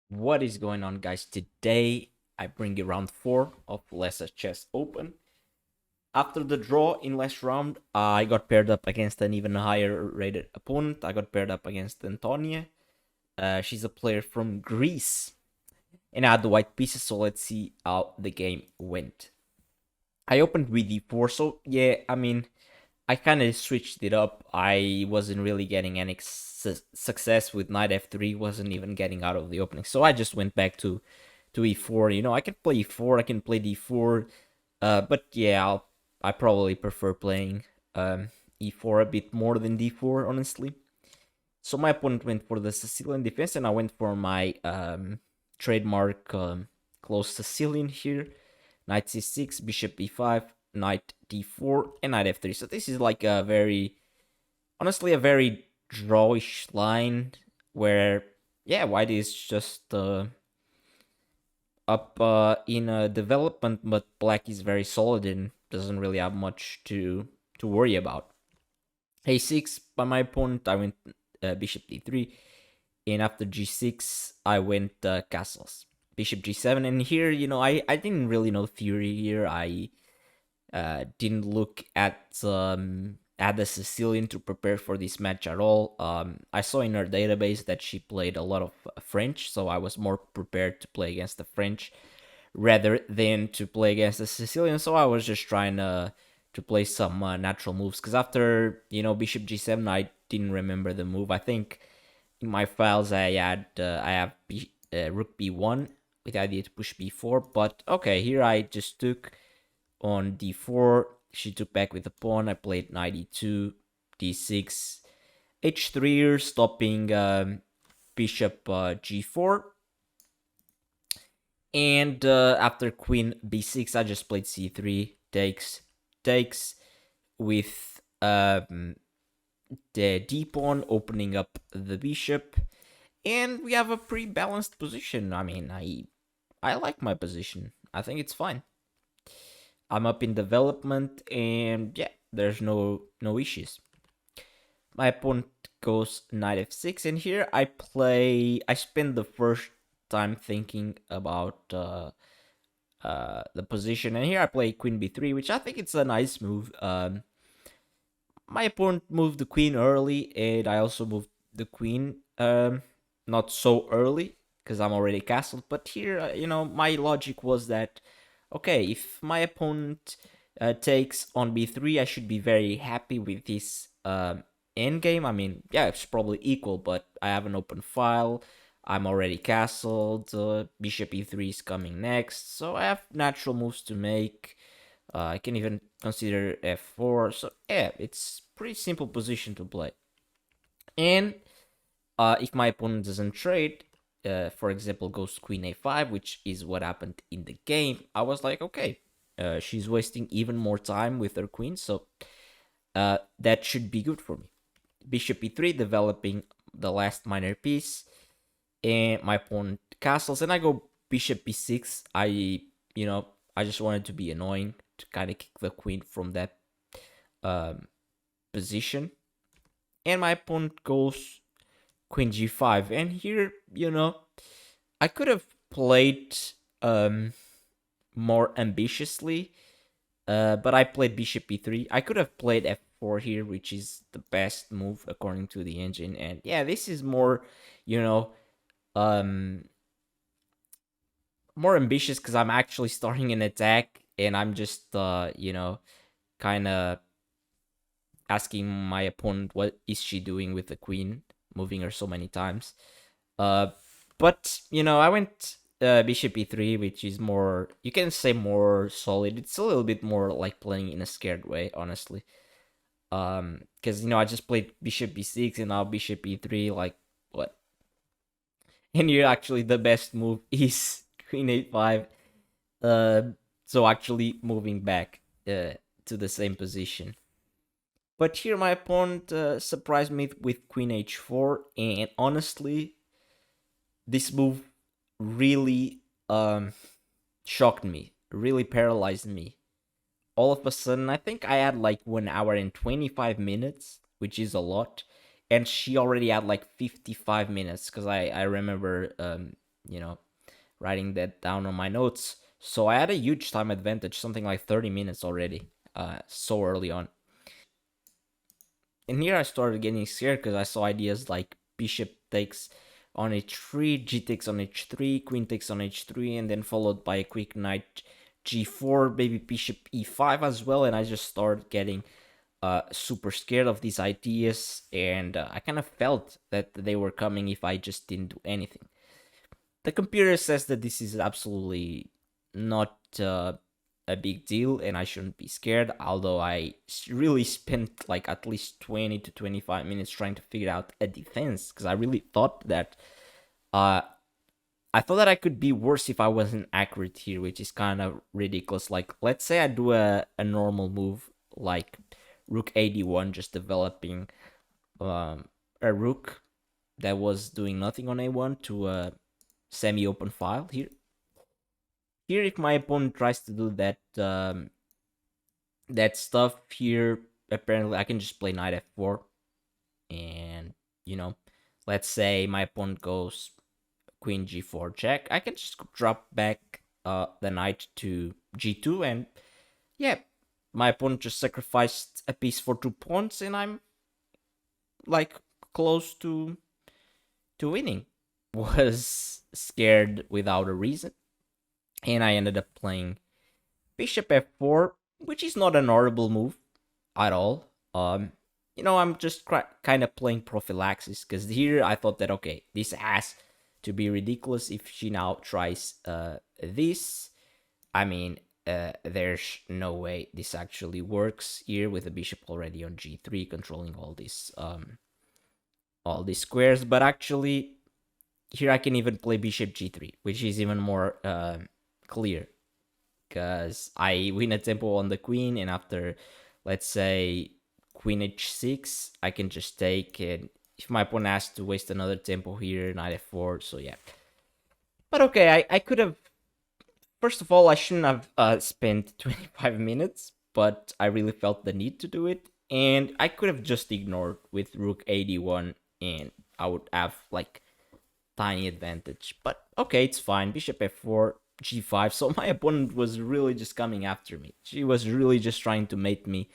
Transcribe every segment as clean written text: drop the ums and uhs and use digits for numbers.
What is going on, guys? Today I bring you round 4 of Lesser Chess Open. After the draw in last round, I got paired up against an even higher rated opponent. I got paired up against Antonia. She's a player from Greece, and I had the white pieces, so let's see how the game went. I opened with d4, so yeah, I kind of switched it up. I wasn't really getting any success with knight f3, wasn't even getting out of the opening. So I just went back to e4. I can play e4, I can play d4. But yeah, I probably prefer playing e4 a bit more than d4, honestly. So my opponent went for the Sicilian defense, and I went for my trademark close Sicilian here. Knight c6, bishop e5, knight d4, and knight f3. So this is like honestly, a very drawish line where, yeah, white is just up in development, but black is very solid and doesn't really have much to worry about. a6 by my opponent, I went bishop d3, and after g6, I went castles. Bishop g7, and here, I didn't really know theory here. I didn't look at the Sicilian to prepare for this match at all. I saw in her database that she played a lot of French, so I was more prepared to play against the French rather than to play against the Sicilian. So I was just trying to play some natural moves, because after bishop g7, I didn't remember the move. I think in my files I have rook b1 with the idea to push b4, but okay, here I just took on d4. She took back with the pawn. I played knight e2, d6, h3, stopping bishop g4. And after queen b6, I just played c3, takes with the d pawn, opening up the bishop. And we have a pretty balanced position. I like my position. I think it's fine. I'm up in development, and yeah, there's no issues. My opponent goes knight f6, and here I spend the first time thinking about the position, and here I play queen b3, which I think it's a nice move. My opponent moved the queen early, and I also moved the queen not so early because I'm already castled. But here, my logic was that, okay, if my opponent takes on b3, I should be very happy with this endgame. Yeah, it's probably equal, but I have an open file. I'm already castled. Bishop e3 is coming next, so I have natural moves to make. I can even consider f4. So yeah, it's pretty simple position to play. And if my opponent doesn't trade, for example, goes queen a5, which is what happened in the game, I was like, okay, she's wasting even more time with her queen, so that should be good for me. Bishop e3, developing the last minor piece, and my opponent castles, and I go bishop b6. I just wanted to be annoying to kind of kick the queen from that position, and my opponent goes queen g5, and here, I could have played more ambitiously, but I played bishop e3. I could have played f4 here, which is the best move according to the engine, and yeah, this is more, um, more ambitious because I'm actually starting an attack, and I'm just, kind of asking my opponent what is she doing with the queen, moving her so many times. Uh, but I went bishop e3, which is more, you can say, more solid. It's a little bit more like playing in a scared way, honestly. Because I just played bishop b6 and now bishop e3. Like, what? And here, actually, the best move is queen a5. Uh, so actually moving back to the same position. But here my opponent surprised me with queen h4, and honestly, this move really shocked me, really paralyzed me. All of a sudden, I think I had like 1 hour and 25 minutes, which is a lot, and she already had like 55 minutes, because I remember you know, writing that down on my notes. So I had a huge time advantage, something like 30 minutes already, so early on. And here I started getting scared because I saw ideas like bishop takes on h3, g takes on h3, queen takes on h3, and then followed by a quick knight g4, maybe bishop e5 as well. And I just started getting super scared of these ideas, and I kind of felt that they were coming if I just didn't do anything. The computer says that this is absolutely not a big deal and I shouldn't be scared, although I really spent like at least 20 to 25 minutes trying to figure out a defense, because I really thought that uh, I thought that I could be worse if I wasn't accurate here, which is kind of ridiculous. Like, let's say I do a normal move like rook 81, just developing a rook that was doing nothing on a1 to a semi-open file here. Here, if my opponent tries to do that that stuff here, apparently I can just play knight f4, and you know, let's say my opponent goes queen g4 check, I can just drop back the knight to g2, and yeah, my opponent just sacrificed a piece for 2 pawns, and I'm like close to winning. Was scared without a reason, and I ended up playing bishop f4, which is not an horrible move at all. I'm just kind of playing prophylaxis, because here I thought that, okay, this has to be ridiculous if she now tries this. I mean, there's no way this actually works here with the bishop already on g3, controlling all these squares. But actually, here I can even play bishop g3, which is even more clear, because I win a tempo on the queen, and after, let's say, queen h6, I can just take it. If my opponent has to waste another tempo here, knight f4, so yeah. But okay, I could have... First of all, I shouldn't have spent 25 minutes, but I really felt the need to do it, and I could have just ignored with rook 81, and I would have, like, tiny advantage. But okay, it's fine. Bishop f4, g5. So my opponent was really just coming after me. She was really just trying to mate me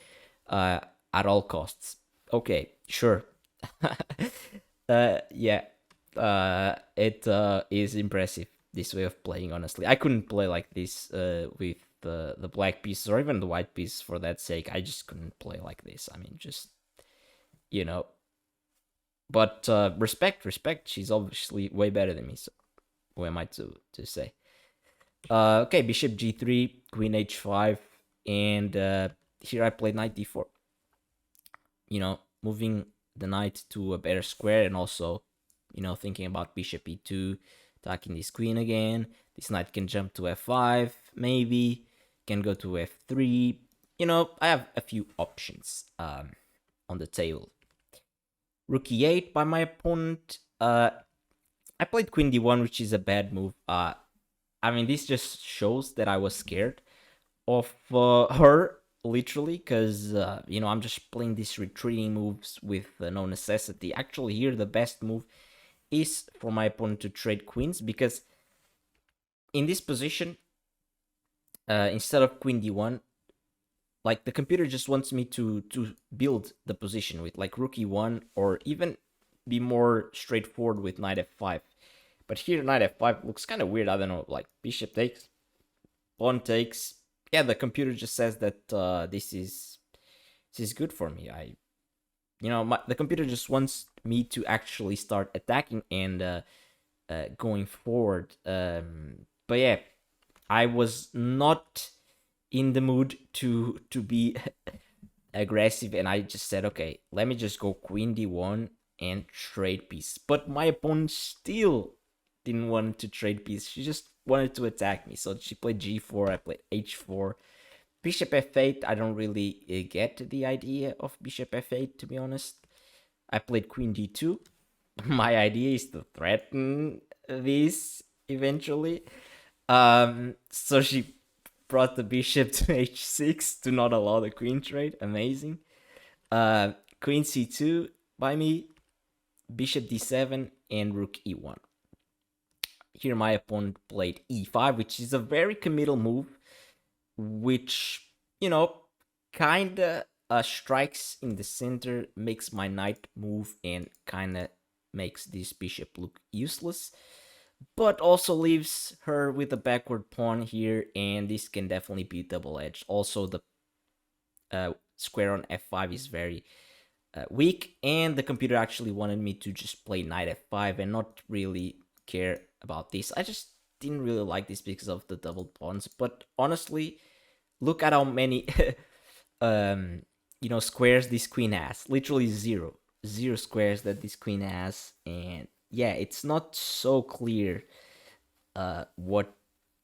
at all costs. Okay, sure. Yeah. It is impressive, this way of playing, honestly. I couldn't play like this with the black pieces, or even the white pieces for that sake. I just couldn't play like this. I mean, just, you know. But respect. She's obviously way better than me, so who am I to say? Okay, bishop g3, queen h5, and here I played knight d4. Moving the knight to a better square, and also, thinking about bishop e2, attacking this queen again. This knight can jump to f5, maybe, can go to f3. I have a few options on the table. Rook e8 by my opponent. I played queen d1, which is a bad move. I mean, this just shows that I was scared of her, literally, because, I'm just playing these retreating moves with no necessity. Actually, here, the best move is for my opponent to trade queens, because in this position, instead of queen d1, like, the computer just wants me to build the position with, like, rook e1, or even be more straightforward with knight f5. But here, knight f5 looks kind of weird. I don't know, like, bishop takes, pawn takes. Yeah, the computer just says that this is good for me. The computer just wants me to actually start attacking and going forward. But yeah, I was not in the mood to be aggressive, and I just said, okay, let me just go queen d1 and trade piece. But my opponent still didn't want to trade piece. She just wanted to attack me. So she played g4, I played h4. Bishop f8, I don't really get the idea of bishop f8, to be honest. I played queen d2. My idea is to threaten this eventually. So she brought the bishop to h6 to not allow the queen trade. Amazing. Queen c2 by me, bishop d7, and rook e1. here my opponent played e5, which is a very committal move, which, you know, kinda strikes in the center, makes my knight move, and kinda makes this bishop look useless, but also leaves her with a backward pawn here, and this can definitely be double-edged. Also, the square on f5 is very weak, and the computer actually wanted me to just play knight f5 and not really care about this. I just didn't really like this because of the double pawns, but honestly, look at how many squares this queen has. Literally zero squares that this queen has. And yeah, it's not so clear what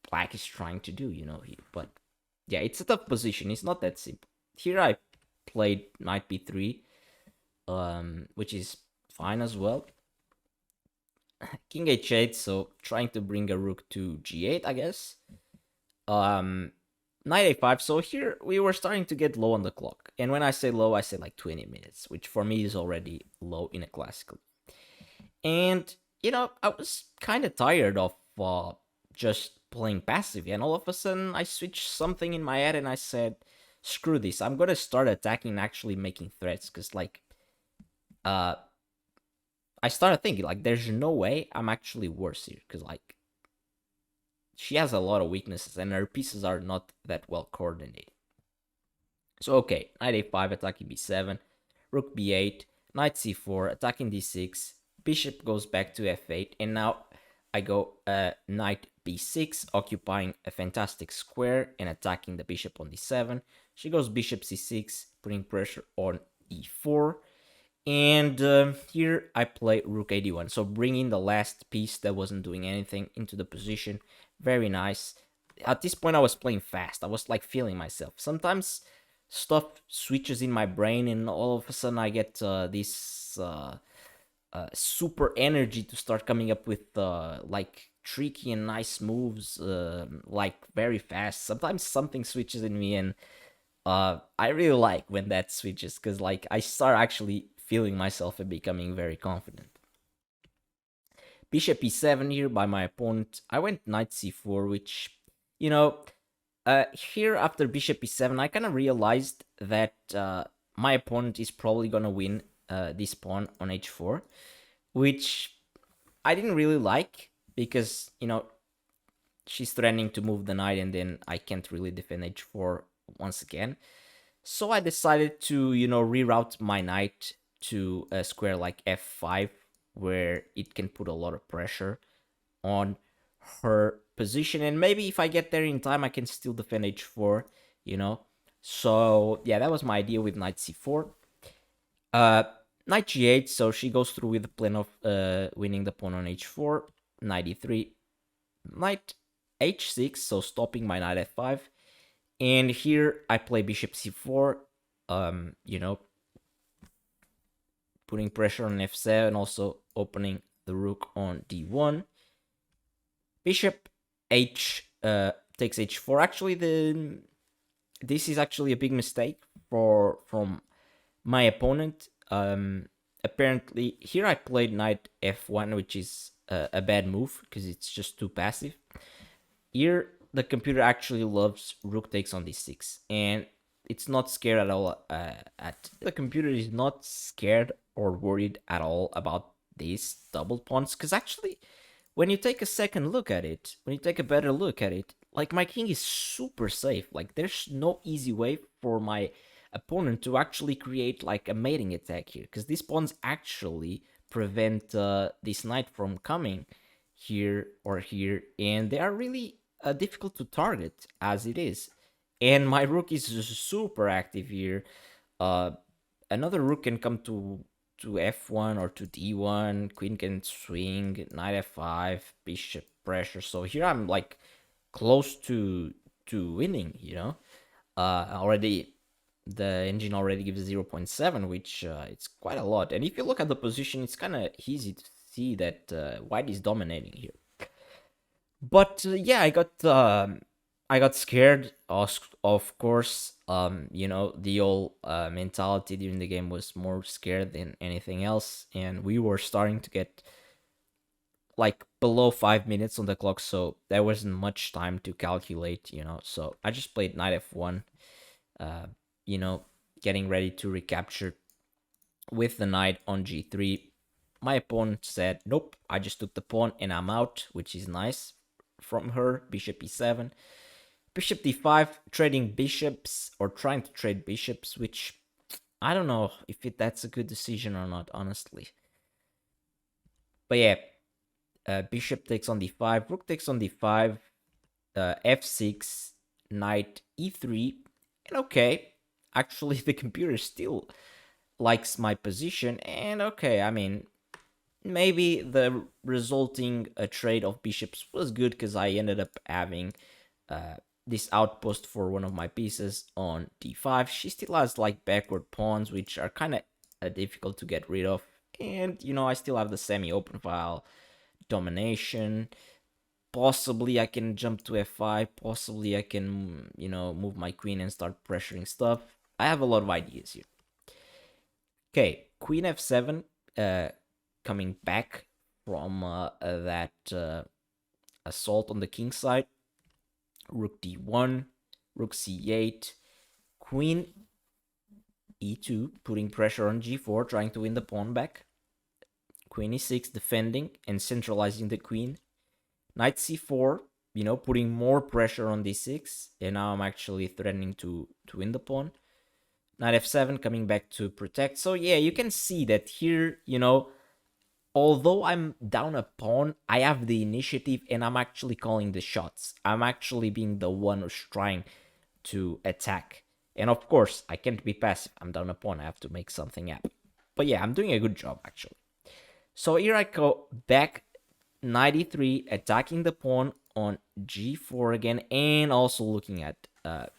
black is trying to do, here. But yeah, it's a tough position. It's not that simple. Here I played knight b3, which is fine as well. King h8, so trying to bring a rook to g8, I guess. Knight a5, so here we were starting to get low on the clock. And when I say low, I say like 20 minutes, which for me is already low in a classical. And, I was kind of tired of just playing passive, and all of a sudden I switched something in my head and I said, screw this, I'm gonna start attacking and actually making threats, because, like, I started thinking, like, there's no way I'm actually worse here, because, like, she has a lot of weaknesses and her pieces are not that well coordinated. So, okay, knight a5, attacking b7, rook b8, knight c4, attacking d6, bishop goes back to f8, and now I go knight b6, occupying a fantastic square and attacking the bishop on d7. She goes bishop c6, putting pressure on e4. And here I play rook 81, so bringing the last piece that wasn't doing anything into the position. Very nice. At this point I was playing fast. I was like feeling myself. Sometimes stuff switches in my brain and all of a sudden I get this super energy to start coming up with like tricky and nice moves, like very fast. Sometimes something switches in me, and I really like when that switches, because like I start actually feeling myself and becoming very confident. Bishop e7 here by my opponent. I went knight c4, which, here after bishop e7, I kind of realized that my opponent is probably gonna win this pawn on h4, which I didn't really like, because, she's threatening to move the knight and then I can't really defend h4 once again. So I decided to, reroute my knight to a square like f5, where it can put a lot of pressure on her position, and maybe if I get there in time I can still defend h4, so yeah, that was my idea with knight c4. Knight g8, so she goes through with the plan of winning the pawn on h4. Knight e3, knight h6, so stopping my knight f5, and here I play bishop c4, putting pressure on f7, also opening the rook on d1. Bishop h takes h4. Actually, this is actually a big mistake from my opponent. Apparently, here I played knight f1, which is a bad move because it's just too passive. Here, the computer actually loves rook takes on d6, and it's not scared at all. The computer is not scared or worried at all about these double pawns, because actually, when you take a second look at it, when you take a better look at it, like, my king is super safe. Like, there's no easy way for my opponent to actually create like a mating attack here, because these pawns actually prevent this knight from coming here or here, and they are really difficult to target as it is. And my rook is super active here. Another rook can come to f1 or to d1. Queen can swing. Knight f5. Bishop pressure. So here I'm like close to winning. Already the engine already gives 0.7, which it's quite a lot. And if you look at the position, it's kind of easy to see that white is dominating here. But yeah, I got scared. Of course, the old mentality during the game was more scared than anything else, and we were starting to get like below 5 minutes on the clock, so there wasn't much time to calculate, you know. So I just played knight f1, uh, you know, getting ready to recapture with the knight on g3. My opponent said, nope, I just took the pawn and I'm out, which is nice from her. Bishop e7. Bishop d5, trading bishops or trying to trade bishops, which I don't know if that's a good decision or not, honestly. But yeah, bishop takes on d5, rook takes on d5, f6, knight e3, and okay, actually the computer still likes my position, and okay, I mean, maybe the resulting trade of bishops was good because I ended up having this outpost for one of my pieces on d5. She still has like backward pawns, which are kind of difficult to get rid of, and you know, I still have the semi-open file domination. Possibly I can jump to f5. Possibly I can, you know, move my queen and start pressuring stuff. I have a lot of ideas here. Okay, queen f7, coming back from that assault on the king side. Rook d1, rook c8, queen e2, putting pressure on g4, trying to win the pawn back. Queen e6, defending and centralizing the queen. Knight c4, you know, putting more pressure on d6, and now I'm actually threatening to win the pawn. Knight f7, coming back to protect. So yeah, you can see that here, you know, although I'm down a pawn, I have the initiative and I'm actually calling the shots. I'm actually being the one who's trying to attack. And of course, I can't be passive. I'm down a pawn. I have to make something happen. But yeah, I'm doing a good job, actually. So here I go back, knight e3, attacking the pawn on g4 again, and also looking at knight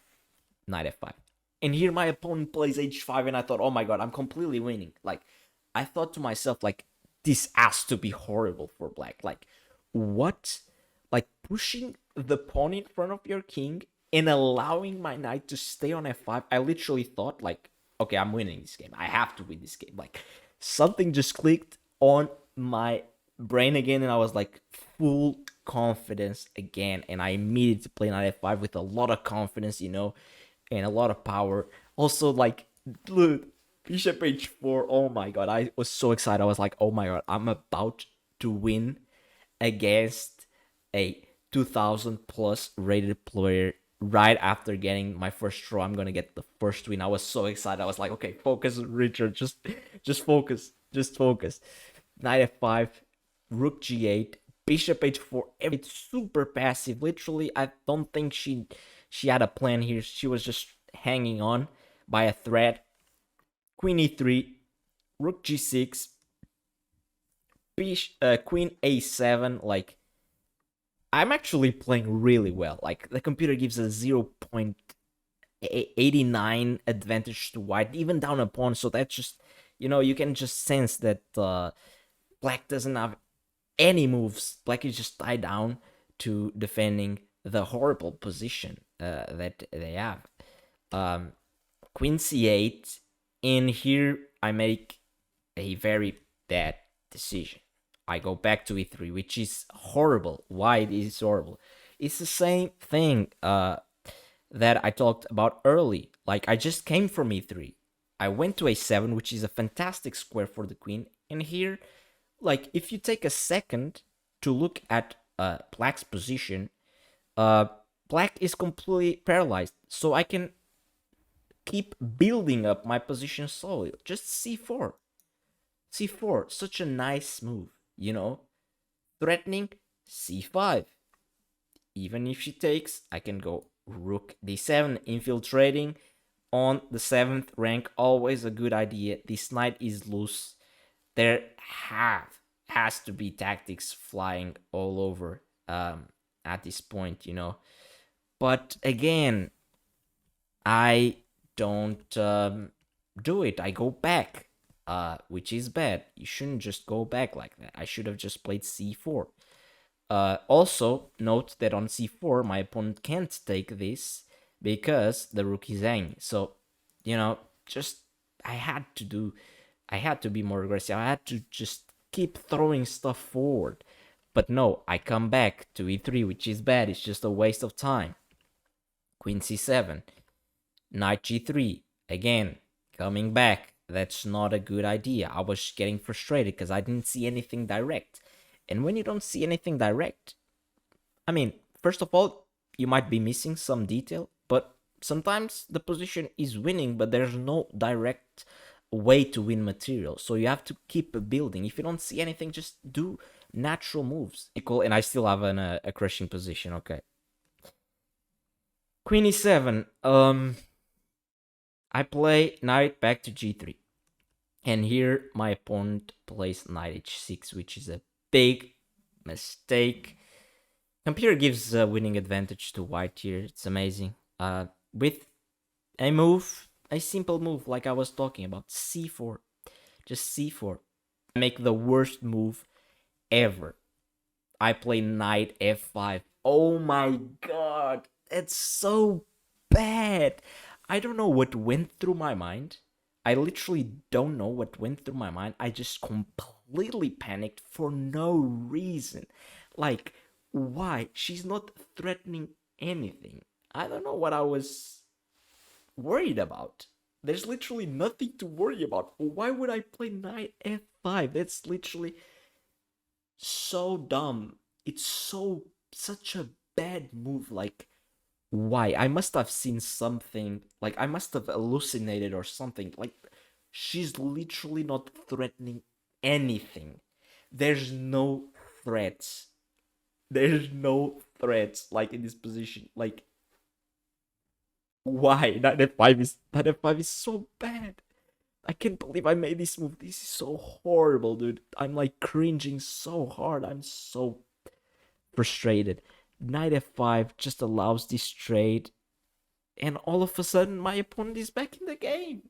f5. And here my opponent plays h5, and I thought, oh my god, I'm completely winning. Like, I thought to myself, like, this has to be horrible for black. Like, what? Like, pushing the pawn in front of your king and allowing my knight to stay on f5. I literally thought, like, okay, I'm winning this game. I have to win this game. Like, something just clicked on my brain again, and I was like, full confidence again. And I immediately played knight f5 with a lot of confidence, you know, and a lot of power. Also, like, look, bishop h4. Oh my god, I was so excited. I was like, oh my god, I'm about to win against a 2000 plus rated player right after getting my first draw. I'm gonna get the first win. I was so excited. I was like, okay, focus, Richard. Just focus. Just focus. Knight f5, rook g8, bishop h4. It's super passive. Literally, I don't think she had a plan here. She was just hanging on by a thread. Queen e3, rook g6, queen a7. Like, I'm actually playing really well. Like, the computer gives a 0.89 advantage to white, even down a pawn. So that's just, you know, you can just sense that black doesn't have any moves. Black is just tied down to defending the horrible position that they have. Queen c8, and here I make a very bad decision. I go back to e3, which is horrible. Why it is horrible? It's the same thing that I talked about early. Like, I just came from e3. I went to a7, which is a fantastic square for the queen. And here, like, if you take a second to look at black's position, black is completely paralyzed. So I can keep building up my position slowly. Just c4. c4, such a nice move, you know? Threatening c5. Even if she takes, I can go rook d7, infiltrating on the 7th rank. Always a good idea. This knight is loose. There has to be tactics flying all over at this point, you know. But again, I don't do it. I go back, which is bad. You shouldn't just go back like that. I should have just played c4. Also, note that on c4, my opponent can't take this because the rook is hanging. So, you know, just I had to be more aggressive. I had to just keep throwing stuff forward. But no, I come back to e3, which is bad. It's just a waste of time. Queen c7, knight g3. Again, coming back. That's not a good idea. I was getting frustrated because I didn't see anything direct. And when you don't see anything direct, I mean, first of all, you might be missing some detail, but sometimes the position is winning, but there's no direct way to win material. So you have to keep building. If you don't see anything, just do natural moves. Cool, and I still have a crushing position. Okay. Queen e7. I play knight back to g3. And here my opponent plays knight h6, which is a big mistake. Computer gives a winning advantage to white here. It's amazing. With a move, a simple move like I was talking about, c4. Just c4. I make the worst move ever. I play knight f5. Oh my god, it's so bad. I don't know what went through my mind. I literally don't know what went through my mind. I just completely panicked for no reason. Like, why? She's not threatening anything. I don't know what I was worried about. There's literally nothing to worry about. Why would I play knight f5? That's literally so dumb. It's such a bad move. Like, why? I must have seen something. Like, I must have hallucinated or something. Like, she's literally not threatening anything. There's no threats. There's no threats like in this position. Like, why? Knight f5 is so bad. I can't believe I made this move. This is so horrible, dude. I'm like cringing so hard. I'm so frustrated. Knight f5 just allows this trade, and all of a sudden my opponent is back in the game.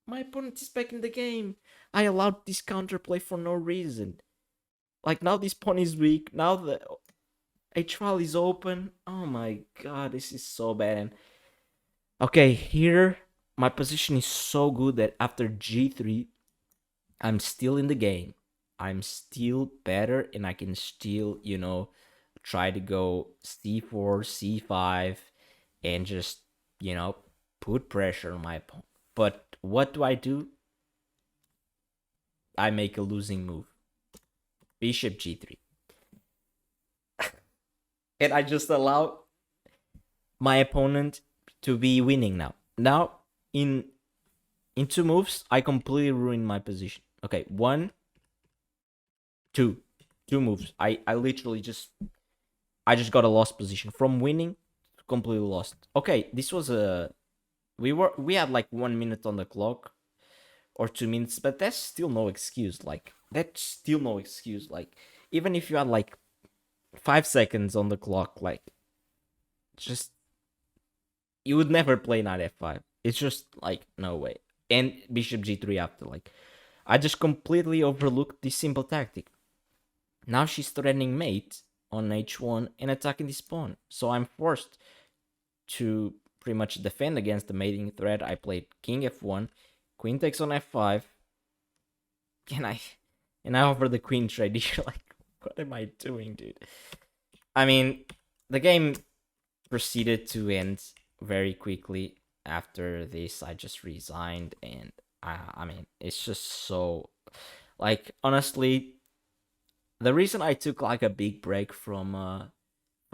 My opponent is back in the game. I allowed this counterplay for no reason. Like, now this pawn is weak. Now the h-file is open. Oh my god, this is so bad. And okay, here my position is so good that after g3, I'm still in the game. I'm still better, and I can still, try to go c4, c5, and just, put pressure on my opponent. But what do? I make a losing move. Bishop g3. And I just allow my opponent to be winning now. Now, in 2 moves, I completely ruined my position. Okay, 1, 2. 2 moves. I literally just got a lost position. From winning to completely lost. Okay, this was we had like 1 minute on the clock, or 2 minutes, but that's still no excuse. Like, that's still no excuse. Like, even if you had like 5 seconds on the clock, like, just, you would never play knight f5. It's just like, no way. And bishop g3 after. Like, I just completely overlooked this simple tactic. Now she's threatening mate on h1 and attacking this pawn. So I'm forced to pretty much defend against the mating threat. I played king f1, queen takes on f5, and I offer the queen trade. You're like, what am I doing, dude? I mean, the game proceeded to end very quickly after this. I just resigned, and I mean, it's just so, like, honestly, the reason I took like a big break from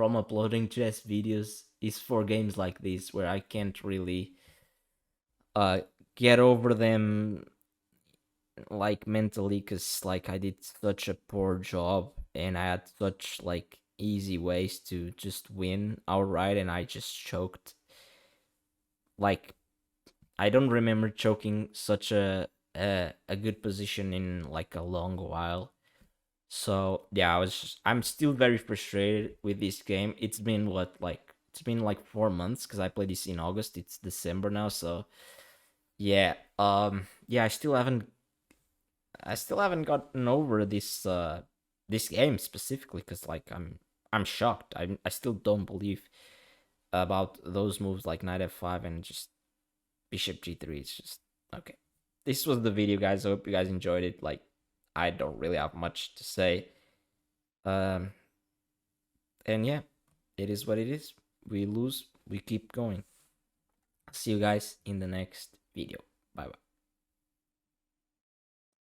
uploading chess videos is for games like this, where I can't really get over them, like, mentally, because like I did such a poor job and I had such like easy ways to just win outright, and I just choked. Like, I don't remember choking such a good position in like a long while. So yeah, I'm still very frustrated with this game. It's been it's been like 4 months, because I played this in August. It's December now, so yeah. Yeah, I still haven't gotten over this game specifically, because like I'm shocked. I still don't believe about those moves like knight f5 and just bishop g3. It's just okay. This was the video, guys. I hope you guys enjoyed it. Like, I don't really have much to say. Um, and yeah, it is what it is. We lose, we keep going. See you guys in the next video. Bye bye.